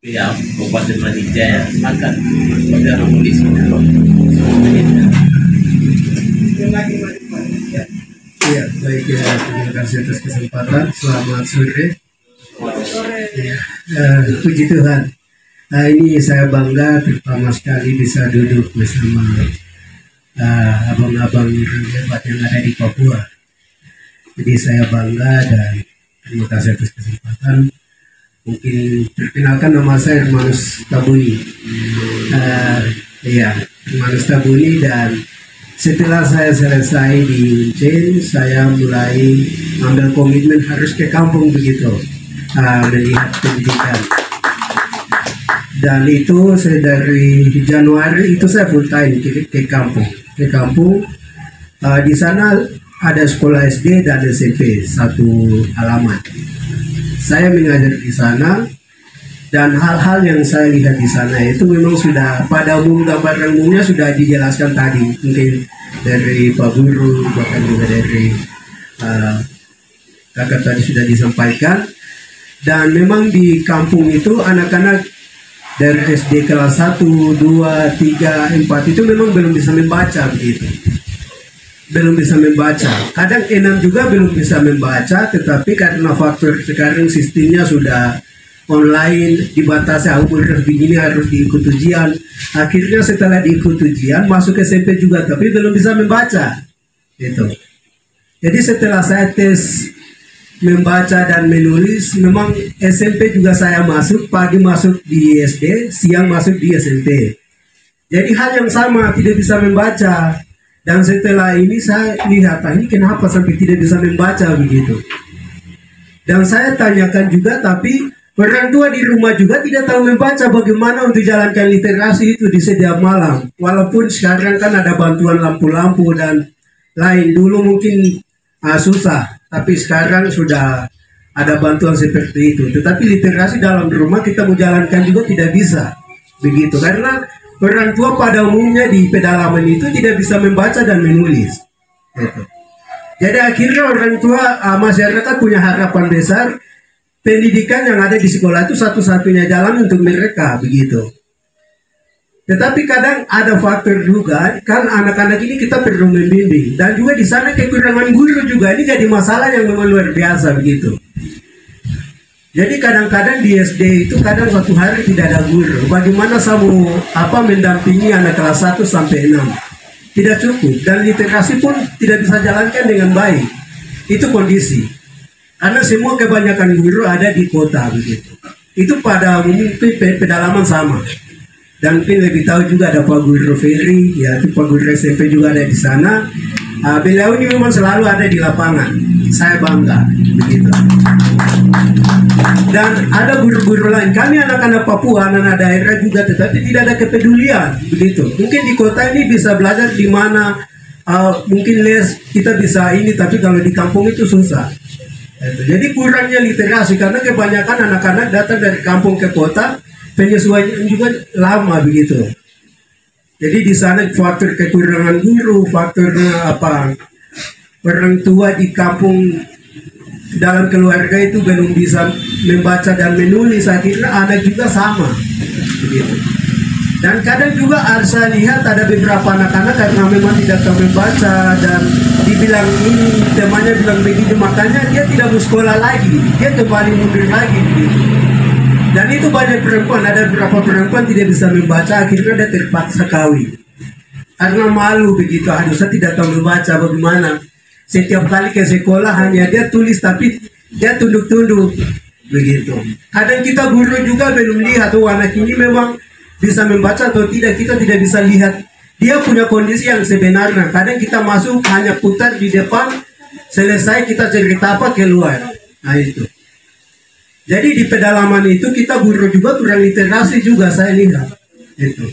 Ya, Kabupaten Madijaya akan negara polisi. Ya, baik ya, terima kasih atas kesempatan. Selamat sore. Ya, puji Tuhan. Ini saya bangga terutama sekali bisa duduk bersama abang-abang yang hebat yang ada di Papua. Jadi saya bangga dan terima kasih atas kesempatan. Mungkin perkenalkan, nama saya Hermanus Tabuni. Ya, Hermanus Tabuni, dan setelah saya selesai di Uncen, saya mulai ambil komitmen harus ke kampung begitu, melihat pendidikan. Dan itu saya dari Januari itu saya full time ke kampung. Di sana ada sekolah SD dan SMP satu alamat. Saya mengajar di sana, dan hal-hal yang saya lihat di sana itu memang sudah pada gambaran umumnya sudah dijelaskan tadi, mungkin dari Pak Guru, bahkan juga dari kakak tadi sudah disampaikan. Dan memang di kampung itu anak-anak dari SD kelas 1, 2, 3, 4 itu memang belum bisa membaca begitu. Belum bisa membaca. Kadang 6 juga belum bisa membaca, tetapi karena faktor sekarang sistemnya sudah online, dibatasi umur begini harus diikut ujian. Akhirnya setelah diikut ujian masuk SMP juga, tapi belum bisa membaca. Gitu. Jadi setelah saya tes membaca dan menulis, memang SMP juga saya masuk, pagi masuk di SD, siang masuk di SMP. Jadi hal yang sama, tidak bisa membaca. Dan setelah ini saya lihat, ini kenapa sampai tidak bisa membaca begitu. Dan saya tanyakan juga, tapi orang tua di rumah juga tidak tahu membaca, bagaimana untuk jalankan literasi itu di setiap malam. Walaupun sekarang kan ada bantuan lampu-lampu dan lain, dulu mungkin susah, tapi sekarang sudah ada bantuan seperti itu. Tetapi literasi dalam rumah kita mau jalankan juga tidak bisa begitu, karena orang tua pada umumnya di pedalaman itu tidak bisa membaca dan menulis. Gitu. Jadi akhirnya orang tua, masyarakat punya harapan besar, pendidikan yang ada di sekolah itu satu-satunya jalan untuk mereka begitu. Tetapi kadang ada faktor juga, kan anak-anak ini kita perlu membimbing, dan juga di sana kekurangan guru juga, ini jadi masalah yang memang luar biasa begitu. Jadi kadang-kadang di SD itu kadang suatu hari tidak ada guru. Bagaimana saya mau mendampingi anak kelas 1 sampai 6? Tidak cukup, dan literasi pun tidak bisa jalankan dengan baik. Itu kondisi. Karena semua kebanyakan guru ada di kota begitu. Itu pada umumnya pedalaman sama. Dan mungkin lebih tahu juga ada Pak Guru Ferry, ya itu Pak Guru SMP juga ada di sana. Beliau ini memang selalu ada di lapangan. Saya bangga begitu. Dan ada guru-guru lain. Kami anak-anak Papua, anak-anak daerah juga, tetapi tidak ada kepedulian begitu. Mungkin di kota ini bisa belajar di mana, mungkin les kita bisa ini, tapi kalau di kampung itu susah. Jadi kurangnya literasi, karena kebanyakan anak-anak datang dari kampung ke kota, penyesuaian juga lama begitu. Jadi di sana faktor kekurangan guru, faktornya orang tua di kampung dalam keluarga itu belum bisa membaca dan menulis, akhirnya anak juga sama begitu. Dan kadang juga saya lihat ada beberapa anak-anak karena memang tidak tahu membaca dan dibilang ini, temannya bilang begitu, makanya dia tidak mau sekolah lagi, dia kembali mundur lagi begitu. Dan itu banyak perempuan, ada beberapa perempuan tidak bisa membaca, akhirnya dia terpaksa kawin karena malu begitu. Aduh, saya tidak tahu membaca, bagaimana. Setiap kali ke sekolah hanya dia tulis, tapi dia tunduk-tunduk begitu. Kadang kita guru juga belum lihat, anak ini memang bisa membaca atau tidak. Kita tidak bisa lihat dia punya kondisi yang sebenarnya. Kadang kita masuk hanya putar di depan, selesai kita cerita apa keluar. Nah itu. Jadi di pedalaman itu kita guru juga kurang literasi juga, saya lihat itu.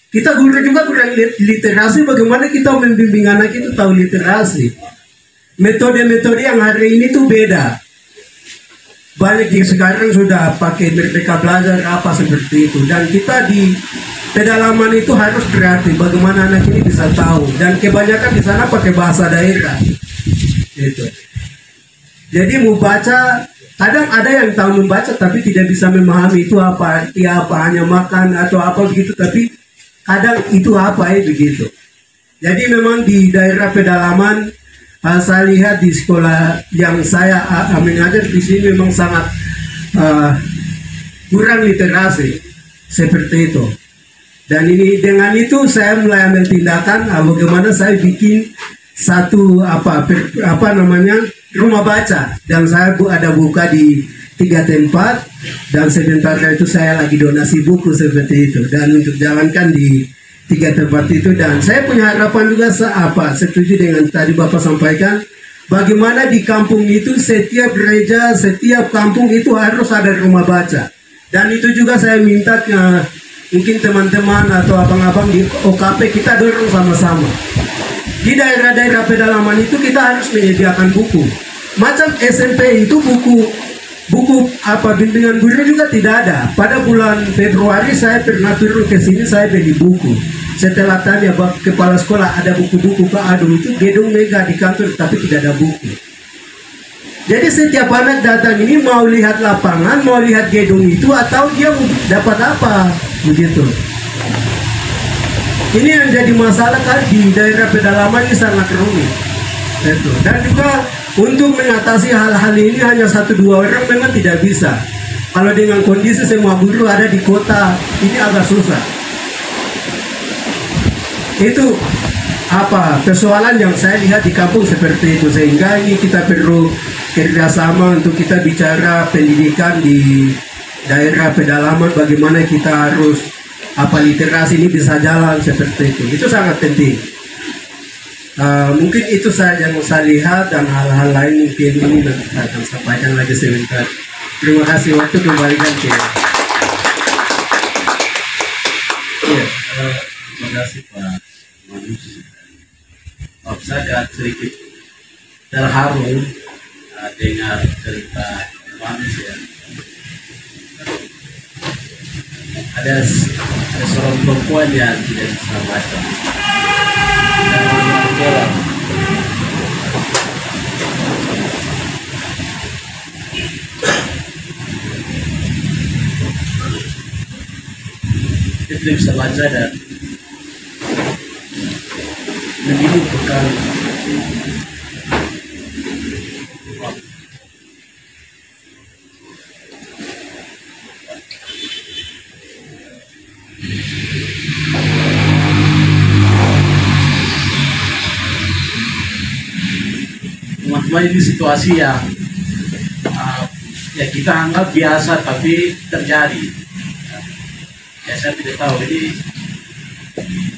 Kita guru juga kurang literasi, bagaimana kita membimbing anak itu tahu literasi. Metode-metode yang hari ini tuh beda. Banyak yang sekarang sudah pakai Merdeka Belajar apa seperti itu. Dan kita di pedalaman itu harus kreatif, bagaimana anak ini bisa tahu. Dan kebanyakan di sana pakai bahasa daerah. Gitu. Jadi mau baca Kadang ada yang tahu membaca tapi tidak bisa memahami itu apa, arti apa, hanya makan atau apa begitu, tapi kadang itu apa begitu. Jadi memang di daerah pedalaman, saya lihat di sekolah yang saya mengajar di sini memang sangat kurang literasi seperti itu. Dan ini dengan itu saya mulai ambil tindakan bagaimana saya bikin satu apa namanya rumah baca, dan saya ada buka di 3 tempat, dan sebentar itu saya lagi donasi buku seperti itu, dan untuk jalankan di 3 tempat itu. Dan saya punya harapan juga setuju dengan tadi Bapak sampaikan, bagaimana di kampung itu setiap gereja, setiap kampung itu harus ada rumah baca. Dan itu juga saya minta ke mungkin teman-teman atau abang-abang di OKP, kita dorong sama-sama. Di daerah-daerah pedalaman itu kita harus menyediakan buku. Macam SMP itu buku bimbingan guru juga tidak ada. Pada bulan Februari saya pernah turun ke sini, saya beli buku. Setelah tanya kepala sekolah ada buku-buku ke aduh itu gedung mega di kantor tapi tidak ada buku. Jadi setiap anak datang ini mau lihat lapangan, mau lihat gedung itu, atau dia dapat apa begitu. Ini yang jadi masalah kan di daerah pedalaman ini sangat rumit. Itu. Dan juga untuk mengatasi hal-hal ini hanya 1-2 orang memang tidak bisa. Kalau dengan kondisi semua guru ada di kota, ini agak susah. Itu persoalan yang saya lihat di kampung seperti itu, sehingga ini kita perlu kerjasama untuk kita bicara pendidikan di daerah pedalaman, bagaimana kita harus literasi ini bisa jalan seperti itu sangat penting. Mungkin itu saja yang saya lihat, dan hal-hal lain mungkin ini nanti saya akan sampaikan lagi sebentar. Terima kasih, waktu kembalikan ke terima kasih Pak Manus. Saya agak sedikit terharu dengar cerita Manus ya. Ada seorang perempuan yang tidak bisa baca. Dia tidak bisa baca dan mendidik bekal. Teman-teman, ini situasi yang ya kita anggap biasa tapi terjadi. Ya saya tidak tahu ini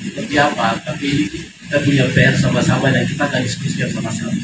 seperti apa, tapi ini kita punya PR sama-sama dan kita akan diskusikan sama-sama.